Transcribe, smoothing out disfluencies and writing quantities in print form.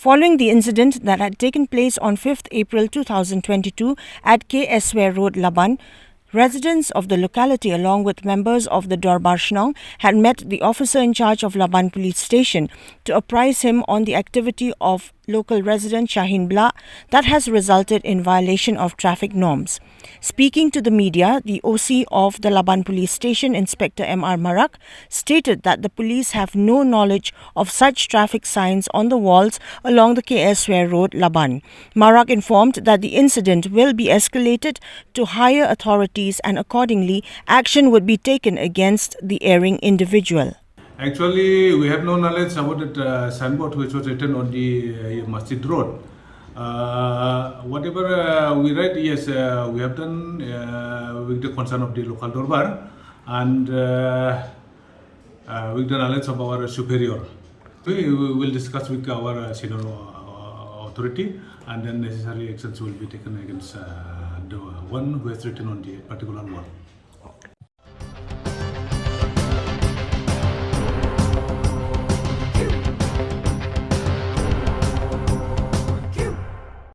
following the incident that had taken place on 5th April 2022 at SWER Road, Laban. Residents of the locality along with members of the DORBAR SHNONG had met the officer in charge of Laban police station to apprise him on the activity of local resident SHAHEEN that has resulted in violation of traffic norms. Speaking to the media, the OC of the Laban police station, Inspector M.R. Marak, stated that the police have no knowledge of such traffic signs on the walls along the SWER Road, Laban. Marak informed that the incident will be escalated to higher authorities and accordingly action would be taken against the erring individual. Actually, we have no knowledge about that signboard which was written on the Masjid Road. Whatever we read, yes, we have done with the concern of the local Dorbar and with the knowledge of our superior. We will discuss with our senior authority and then necessary actions will be taken against the one who has written on the particular wall.